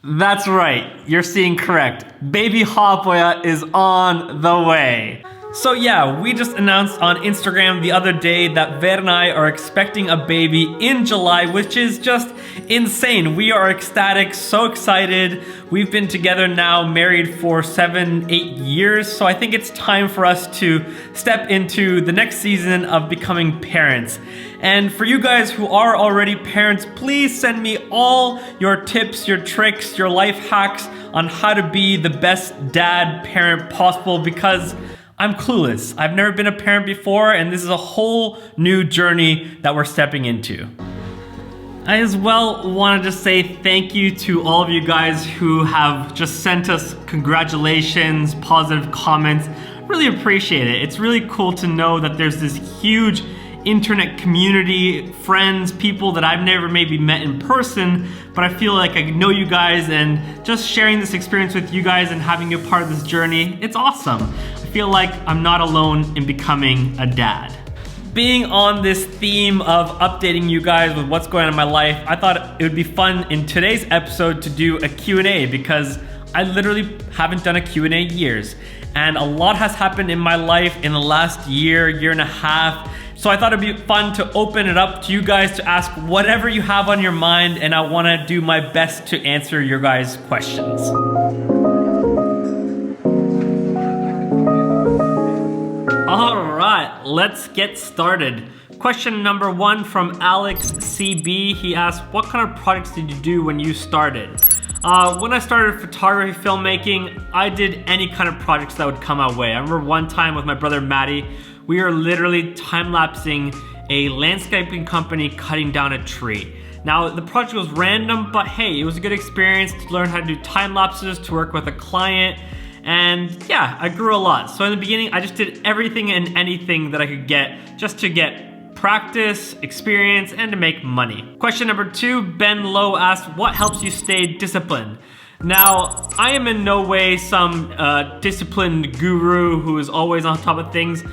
That's right, you're seeing correct. Baby Haapoja is on the way. So yeah, we just announced on Instagram the other day that Ver and I are expecting a baby in July, which is just insane. We are ecstatic, so excited. We've been together now, married for 7-8 years, so I think it's time for us to step into the next season of becoming parents. And for you guys who are already parents, please send me all your tips, your tricks, your life hacks on how to be the best dad, parent possible, because I'm clueless. I've never been a parent before, and this is a whole new journey that we're stepping into. I as well wanted to say thank you to all of you guys who have just sent us congratulations, positive comments. Really appreciate it. It's really cool to know that there's this huge internet community, friends, people that I've never maybe met in person, but I feel like I know you guys, and just sharing this experience with you guys and having you a part of this journey, it's awesome. I feel like I'm not alone in becoming a dad. Being on this theme of updating you guys with what's going on in my life, I thought it would be fun in today's episode to do a Q&A, because I literally haven't done a Q&A in years. And a lot has happened in my life in the last year and a half. So I thought it'd be fun to open it up to you guys to ask whatever you have on your mind, and I wanna do my best to answer your guys' questions. All right, let's get started. Question number 1 from Alex CB. He asked, what kind of projects did you do when you started? When I started photography, filmmaking, I did any kind of projects that would come my way. I remember one time with my brother Matty, we were literally time-lapsing a landscaping company cutting down a tree. Now, the project was random, but hey, it was a good experience to learn how to do time-lapses, to work with a client, and yeah, I grew a lot. So in the beginning, I just did everything and anything that I could get just to get practice, experience, and to make money. Question number 2, Ben Lowe asked, what helps you stay disciplined? Now, I am in no way some disciplined guru who is always on top of things,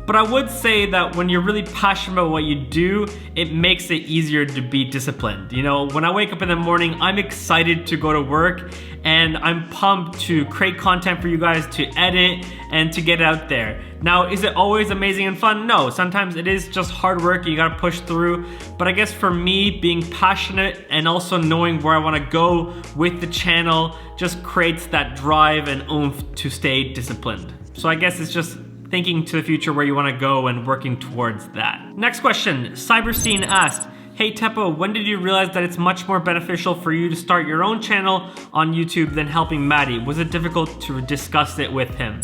but I would say that when you're really passionate about what you do, it makes it easier to be disciplined. You know, when I wake up in the morning, I'm excited to go to work, and I'm pumped to create content for you guys to edit and to get out there. Now, is it always amazing and fun? No, sometimes it is just hard work, you gotta push through. But I guess for me, being passionate and also knowing where I wanna go with the channel just creates that drive and oomph to stay disciplined. So I guess it's just thinking to the future where you wanna go and working towards that. Next question, Cyberscene asked, hey Teppo, when did you realize that it's much more beneficial for you to start your own channel on YouTube than helping Matty? Was it difficult to discuss it with him?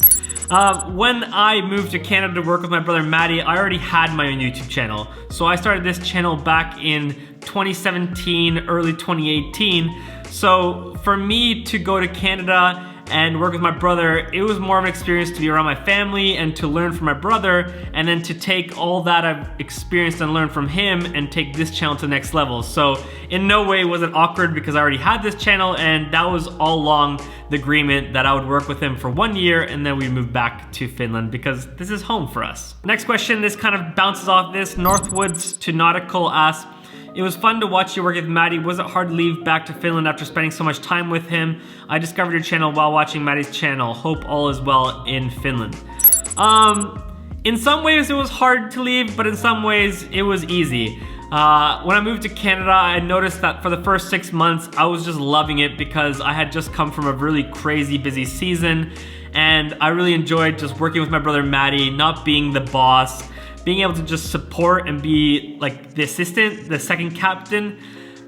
When I moved to Canada to work with my brother Matty, I already had my own YouTube channel. So I started this channel back in 2017, early 2018. So for me to go to Canada and work with my brother, it was more of an experience to be around my family and to learn from my brother, and then to take all that I've experienced and learned from him and take this channel to the next level. So in no way was it awkward, because I already had this channel, and that was all along the agreement that I would work with him for 1 year and then we'd move back to Finland, because this is home for us. Next question, this kind of bounces off this. Northwoods to Nautical asks, it was fun to watch you work with Matty. Was it hard to leave back to Finland after spending so much time with him? I discovered your channel while watching Matty's channel. Hope all is well in Finland. In some ways it was hard to leave, but in some ways it was easy. When I moved to Canada, I noticed that for the first 6 months, I was just loving it, because I had just come from a really crazy busy season, and I really enjoyed just working with my brother Matty, not being the boss, being able to just support and be like the assistant, the second captain.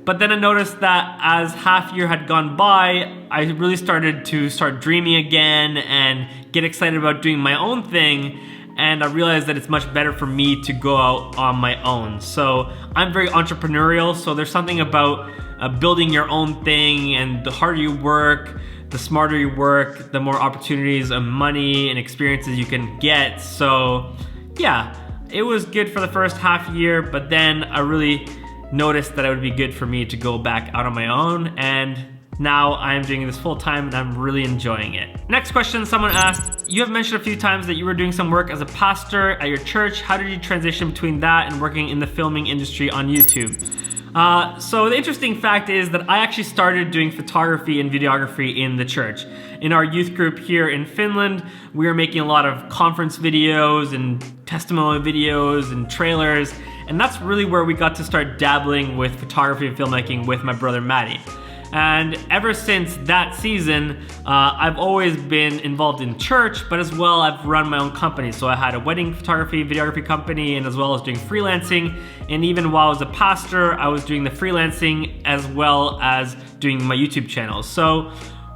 But then I noticed that as half year had gone by, I really started to dreaming again and get excited about doing my own thing. And I realized that it's much better for me to go out on my own. So I'm very entrepreneurial, so there's something about building your own thing, and the harder you work, the smarter you work, the more opportunities and money and experiences you can get. So yeah, it was good for the first half year, but then I really noticed that it would be good for me to go back out on my own, and now I'm doing this full time and I'm really enjoying it. Next question, someone asked, you have mentioned a few times that you were doing some work as a pastor at your church. How did you transition between that and working in the filming industry on YouTube? So the interesting fact is that I actually started doing photography and videography in the church. In our youth group here in Finland, we were making a lot of conference videos and testimonial videos and trailers, and that's really where we got to start dabbling with photography and filmmaking with my brother Matty. And ever since that season, I've always been involved in church, but as well I've run my own company. So I had a wedding photography, videography company, and as well as doing freelancing. And even while I was a pastor, I was doing the freelancing as well as doing my YouTube channel. So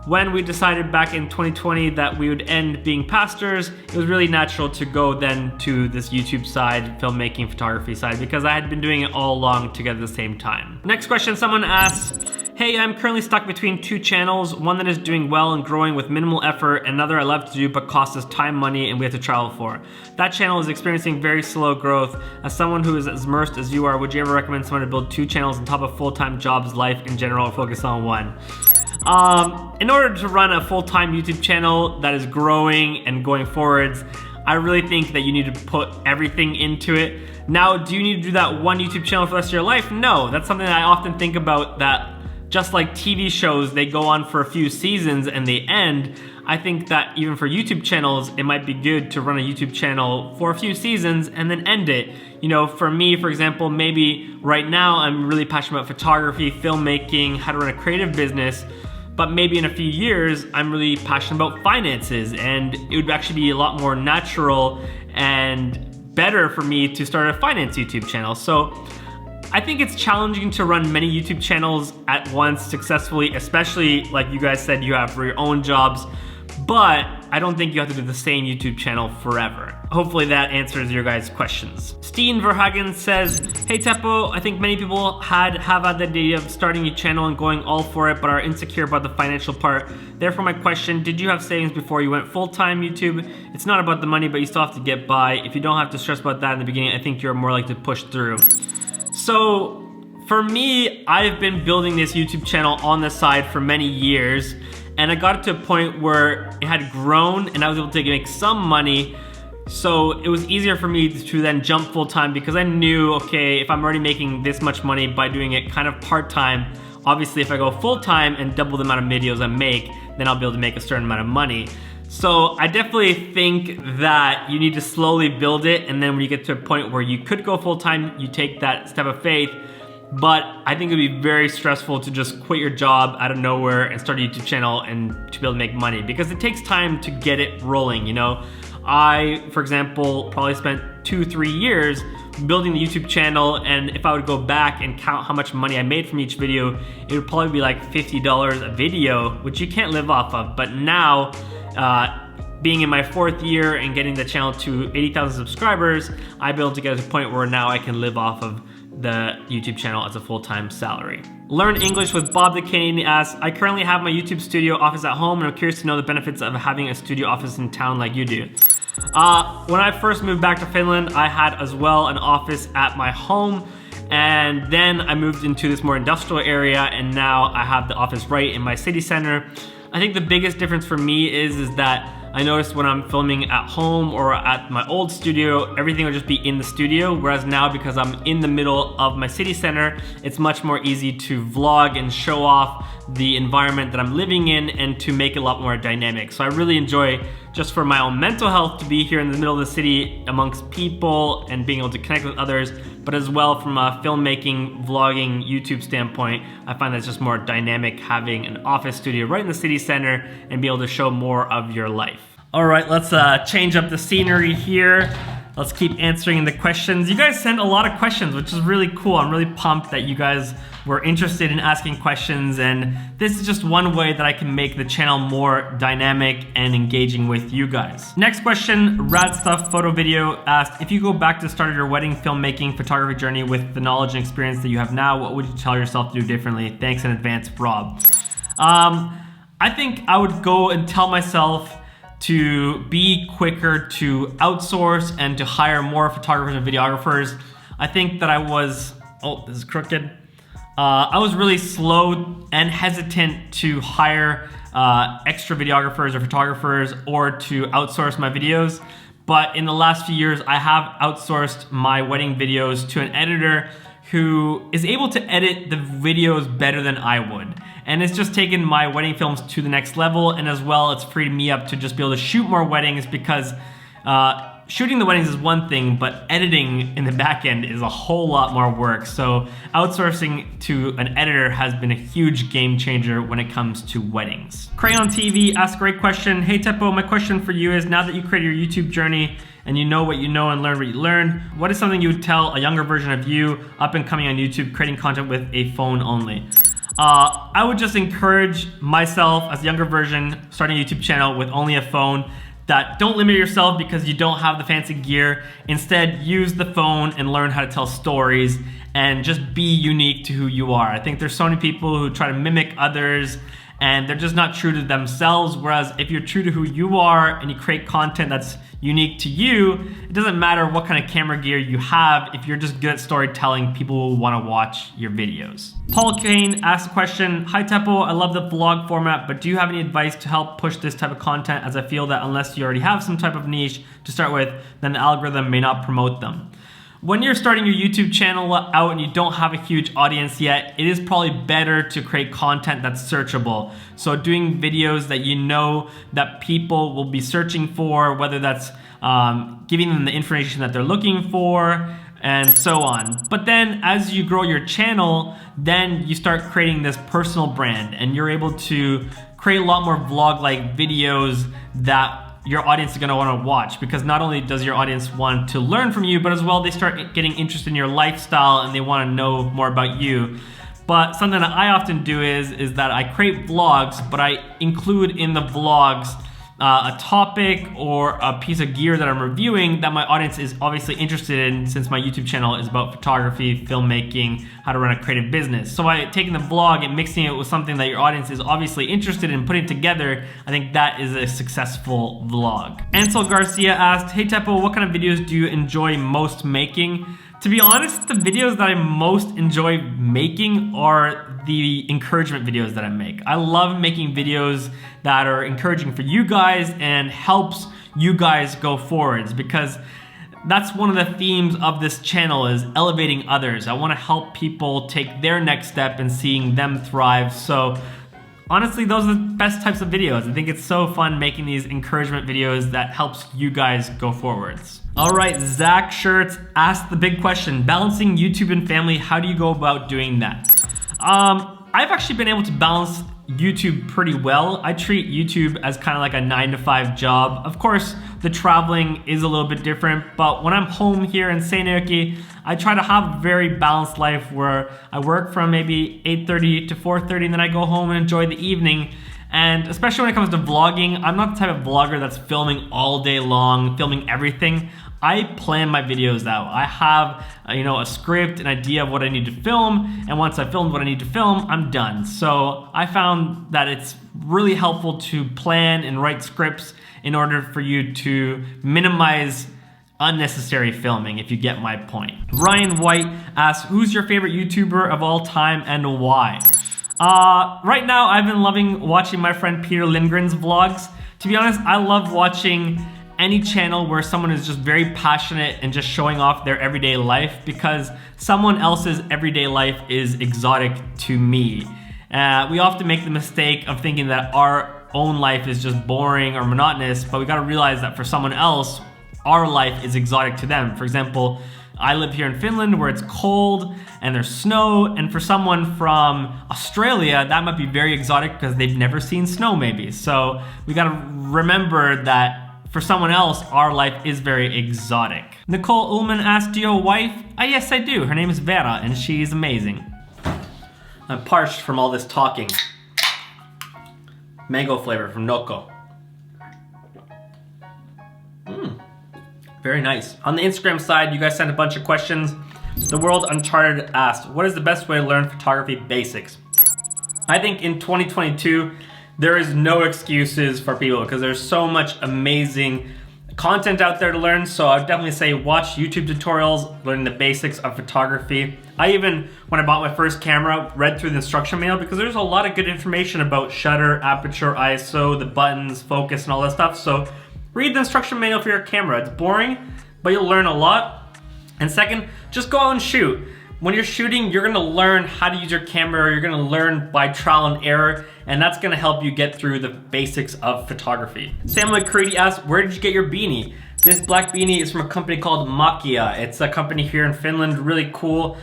when we decided back in 2020 that we would end being pastors, it was really natural to go then to this YouTube side, filmmaking, photography side, because I had been doing it all along together at the same time. Next question, someone asks, hey, I'm currently stuck between two channels, one that is doing well and growing with minimal effort, and another I love to do but costs us time, money, and we have to travel for. That channel is experiencing very slow growth. As someone who is as immersed as you are, would you ever recommend someone to build two channels on top of full-time jobs, life in general, or focus on one? In order to run a full-time YouTube channel that is growing and going forwards, I really think that you need to put everything into it. Now, do you need to do that one YouTube channel for the rest of your life? No, that's something that I often think about, that just like TV shows, they go on for a few seasons and they end. I think that even for YouTube channels, it might be good to run a YouTube channel for a few seasons and then end it. You know, for me, for example, maybe right now I'm really passionate about photography, filmmaking, how to run a creative business, but maybe in a few years, I'm really passionate about finances, and it would actually be a lot more natural and better for me to start a finance YouTube channel. So I think it's challenging to run many YouTube channels at once successfully, especially like you guys said, you have for your own jobs, but I don't think you have to do the same YouTube channel forever. Hopefully that answers your guys' questions. Steen Verhagen says, hey Teppo, I think many people have had the idea of starting a channel and going all for it, but are insecure about the financial part. Therefore my question, did you have savings before you went full-time YouTube? It's not about the money, but you still have to get by. If you don't have to stress about that in the beginning, I think you're more likely to push through. So for me, I've been building this YouTube channel on the side for many years, and I got to a point where it had grown and I was able to make some money. So it was easier for me to then jump full-time, because I knew, okay, if I'm already making this much money by doing it kind of part-time, obviously if I go full-time and double the amount of videos I make, then I'll be able to make a certain amount of money. So I definitely think that you need to slowly build it, and then when you get to a point where you could go full-time, you take that step of faith. But I think it'd be very stressful to just quit your job out of nowhere and start a YouTube channel and to be able to make money, because it takes time to get it rolling, you know? I, for example, probably spent 2-3 years building the YouTube channel, and if I would go back and count how much money I made from each video, it would probably be like $50 a video, which you can't live off of. But now, being in my 4th year and getting the channel to 80,000 subscribers, I've been able to get to a point where now I can live off of the YouTube channel as a full-time salary. Learn English with Bob the Canadian asks, I currently have my YouTube studio office at home, and I'm curious to know the benefits of having a studio office in town like you do. When I first moved back to Finland, I had as well an office at my home, and then I moved into this more industrial area, and now I have the office right in my city center. I think the biggest difference for me is that I noticed when I'm filming at home or at my old studio, everything would just be in the studio, whereas now, because I'm in the middle of my city center, it's much more easy to vlog and show off the environment that I'm living in and to make it a lot more dynamic. So I really enjoy, just for my own mental health, to be here in the middle of the city amongst people and being able to connect with others, but as well from a filmmaking, vlogging, YouTube standpoint, I find that it's just more dynamic having an office studio right in the city center and be able to show more of your life. All right, let's change up the scenery here. Let's keep answering the questions. You guys sent a lot of questions, which is really cool. I'm really pumped that you guys were interested in asking questions, and this is just one way that I can make the channel more dynamic and engaging with you guys. Next question, Rad Stuff Photo Video asked, if you go back to start your wedding filmmaking photography journey with the knowledge and experience that you have now, what would you tell yourself to do differently? Thanks in advance, Rob. I think I would go and tell myself to be quicker to outsource and to hire more photographers and videographers. I think that I was, oh, this is crooked. I was really slow and hesitant to hire extra videographers or photographers or to outsource my videos. But in the last few years, I have outsourced my wedding videos to an editor who is able to edit the videos better than I would. And it's just taken my wedding films to the next level, and as well, it's freed me up to just be able to shoot more weddings because shooting the weddings is one thing, but editing in the back end is a whole lot more work. So outsourcing to an editor has been a huge game changer when it comes to weddings. Crayon TV asked a great question. Hey Teppo, my question for you is, now that you created your YouTube journey and you know what you know and learn what you learned, what is something you would tell a younger version of you up and coming on YouTube, creating content with a phone only? I would just encourage myself as a younger version starting a YouTube channel with only a phone, that don't limit yourself because you don't have the fancy gear. Instead, use the phone and learn how to tell stories and just be unique to who you are. I think there's so many people who try to mimic others and they're just not true to themselves. Whereas if you're true to who you are and you create content that's unique to you, it doesn't matter what kind of camera gear you have. If you're just good at storytelling, people will want to watch your videos. Paul Kane asked a question. Hi Teppo, I love the vlog format, but do you have any advice to help push this type of content, as I feel that unless you already have some type of niche to start with, then the algorithm may not promote them. When you're starting your YouTube channel out and you don't have a huge audience yet, it is probably better to create content that's searchable. So doing videos that you know that people will be searching for, whether that's giving them the information that they're looking for, and so on. But then as you grow your channel, then you start creating this personal brand and you're able to create a lot more vlog-like videos that your audience is gonna wanna watch, because not only does your audience want to learn from you, but as well they start getting interested in your lifestyle and they wanna know more about you. But something that I often do is that I create vlogs, but I include in the vlogs a topic or a piece of gear that I'm reviewing that my audience is obviously interested in, since my YouTube channel is about photography, filmmaking, how to run a creative business. So by taking the vlog and mixing it with something that your audience is obviously interested in putting together, I think that is a successful vlog. Ansel Garcia asked, hey Teppo, what kind of videos do you enjoy most making? To be honest, the videos that I most enjoy making are the encouragement videos that I make. I love making videos that are encouraging for you guys and helps you guys go forwards, because that's one of the themes of this channel, is elevating others. I want to help people take their next step and seeing them thrive. So honestly, those are the best types of videos. I think it's so fun making these encouragement videos that helps you guys go forwards. All right, Zach Shirts asked the big question, balancing YouTube and family, how do you go about doing that? I've actually been able to balance YouTube pretty well. I treat YouTube as kind of like a 9-to-5 job. Of course, the traveling is a little bit different, but when I'm home here in Seinäjoki, I try to have a very balanced life where I work from maybe 8:30 to 4:30 and then I go home and enjoy the evening. And especially when it comes to vlogging, I'm not the type of vlogger that's filming all day long, filming everything. I plan my videos out. I have a script, an idea of what I need to film, and once I've filmed what I need to film, I'm done. So I found that it's really helpful to plan and write scripts in order for you to minimize unnecessary filming, if you get my point. Ryan White asks, who's your favorite YouTuber of all time and why? Right now, I've been loving watching my friend Peter Lindgren's vlogs. To be honest, I love watching any channel where someone is just very passionate and just showing off their everyday life, because someone else's everyday life is exotic to me. We often make the mistake of thinking that our own life is just boring or monotonous, but we gotta realize that for someone else, our life is exotic to them. For example, I live here in Finland where it's cold and there's snow, and for someone from Australia, that might be very exotic because they've never seen snow maybe. So we gotta remember that for someone else, our life is very exotic. Nicole Ullman asked, do you have a wife? Yes, I do. Her name is Vera, and she's amazing. I'm parched from all this talking. Mango flavor from Noko. Very nice. On the Instagram side, you guys sent a bunch of questions. The World Uncharted asked, what is the best way to learn photography basics? I think in 2022, there is no excuses for people because there's so much amazing content out there to learn. So I would definitely say watch YouTube tutorials, learn the basics of photography. I even, when I bought my first camera, read through the instruction manual because there's a lot of good information about shutter, aperture, ISO, the buttons, focus, and all that stuff. So read the instruction manual for your camera. It's boring, but you'll learn a lot. And second, just go out and shoot. When you're shooting, you're gonna learn how to use your camera, you're gonna learn by trial and error, and that's gonna help you get through the basics of photography. Sam McCready asks, where did you get your beanie? This black beanie is from a company called Makia. It's a company here in Finland, really cool.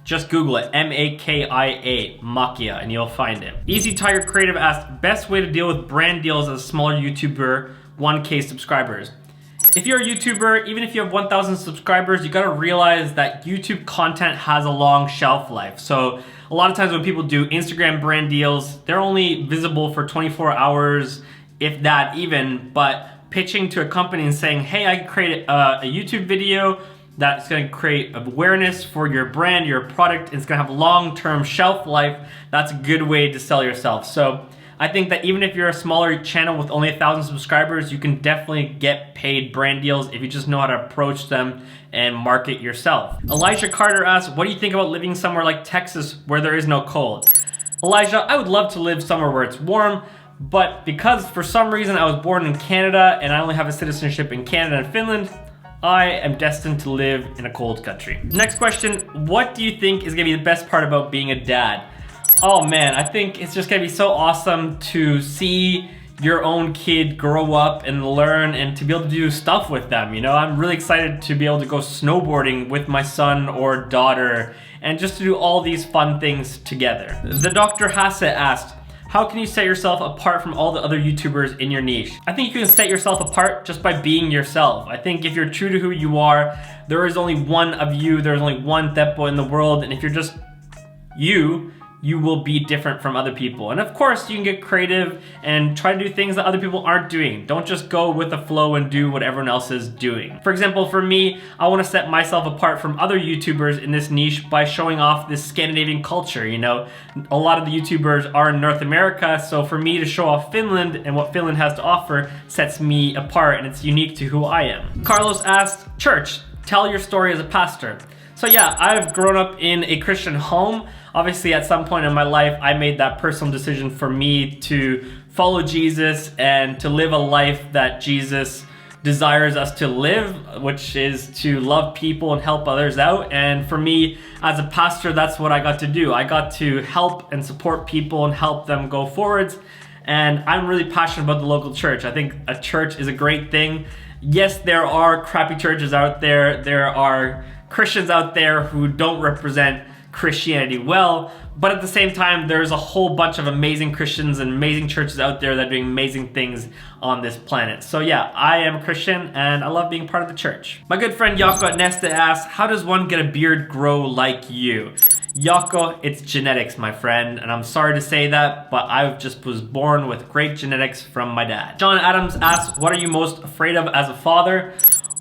Just Google it, M-A-K-I-A, Makia, and you'll find it. Easy Tiger Creative asks, best way to deal with brand deals as a smaller YouTuber, 1K subscribers. If you're a YouTuber, even if you have 1,000 subscribers, you gotta realize that YouTube content has a long shelf life. So a lot of times when people do Instagram brand deals, they're only visible for 24 hours, if that even, but pitching to a company and saying, hey, I can create a YouTube video that's gonna create awareness for your brand, your product, and it's gonna have long-term shelf life, that's a good way to sell yourself. So I think that even if you're a smaller channel with only 1,000 subscribers, you can definitely get paid brand deals if you just know how to approach them and market yourself. Elijah Carter asks, what do you think about living somewhere like Texas where there is no cold? Elijah, I would love to live somewhere where it's warm, but because for some reason I was born in Canada and I only have a citizenship in Canada and Finland, I am destined to live in a cold country. Next question, what do you think is gonna be the best part about being a dad? Oh man, I think it's just gonna be so awesome to see your own kid grow up and learn and to be able to do stuff with them, you know? I'm really excited to be able to go snowboarding with my son or daughter and just to do all these fun things together. The Dr. Hassett asked, how can you set yourself apart from all the other YouTubers in your niche? I think you can set yourself apart just by being yourself. I think if you're true to who you are, there is only one of you, there's only one Teppo in the world, and if you're just you will be different from other people. And of course, you can get creative and try to do things that other people aren't doing. Don't just go with the flow and do what everyone else is doing. For example, for me, I wanna set myself apart from other YouTubers in this niche by showing off this Scandinavian culture, you know? A lot of the YouTubers are in North America, so for me to show off Finland and what Finland has to offer sets me apart and it's unique to who I am. Carlos asked, church, tell your story as a pastor. So yeah, I've grown up in a Christian home. Obviously, at some point in my life, I made that personal decision for me to follow Jesus and to live a life that Jesus desires us to live, which is to love people and help others out. And for me, as a pastor, that's what I got to do. I got to help and support people and help them go forwards. And I'm really passionate about the local church. I think a church is a great thing. Yes, there are crappy churches out there. There are Christians out there who don't represent Christianity well, but at the same time, there's a whole bunch of amazing Christians and amazing churches out there that are doing amazing things on this planet. So yeah, I am a Christian and I love being part of the church. My good friend Jaakko Neste asks, how does one get a beard grow like you? Jaakko, it's genetics, my friend, and I'm sorry to say that, but I just was born with great genetics from my dad. John Adams asks, what are you most afraid of as a father?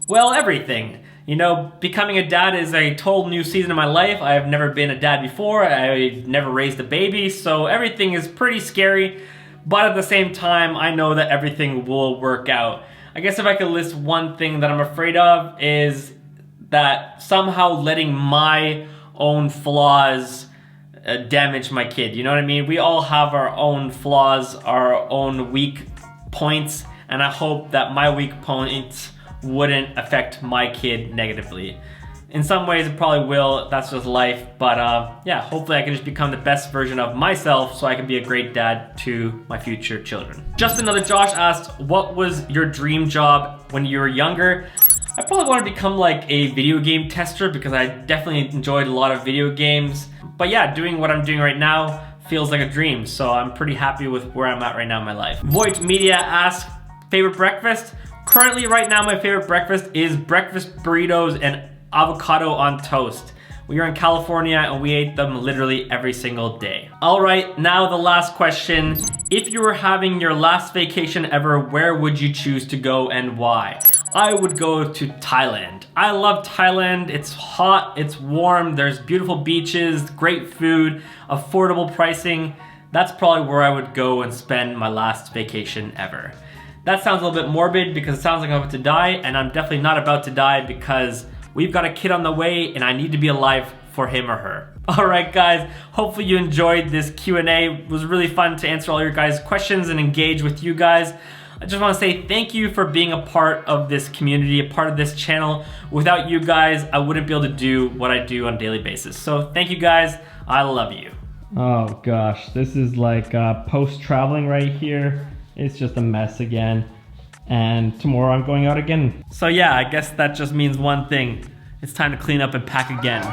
Well, everything. You know, becoming a dad is a total new season of my life. I have never been a dad before. I've never raised a baby, so everything is pretty scary. But at the same time, I know that everything will work out. I guess if I could list one thing that I'm afraid of is that somehow letting my own flaws damage my kid. You know what I mean? We all have our own flaws, our own weak points, and I hope that my weak points wouldn't affect my kid negatively. In some ways it probably will, that's just life, but yeah, hopefully I can just become the best version of myself so I can be a great dad to my future children. Just another Josh asked, what was your dream job when you were younger? I probably want to become like a video game tester because I definitely enjoyed a lot of video games. But yeah, doing what I'm doing right now feels like a dream, so I'm pretty happy with where I'm at right now in my life. Voigt Media asks, favorite breakfast? Currently, right now, my favorite breakfast is breakfast burritos and avocado on toast. We are in California and we ate them literally every single day. All right, now the last question. If you were having your last vacation ever, where would you choose to go and why? I would go to Thailand. I love Thailand. It's hot, it's warm, there's beautiful beaches, great food, affordable pricing. That's probably where I would go and spend my last vacation ever. That sounds a little bit morbid because it sounds like I'm about to die, and I'm definitely not about to die because we've got a kid on the way and I need to be alive for him or her. All right, guys, hopefully you enjoyed this Q&A. It was really fun to answer all your guys' questions and engage with you guys. I just want to say thank you for being a part of this community, a part of this channel. Without you guys, I wouldn't be able to do what I do on a daily basis. So thank you guys. I love you. Oh gosh, this is like post-traveling right here. It's just a mess again. And tomorrow I'm going out again. So yeah, I guess that just means one thing. It's time to clean up and pack again.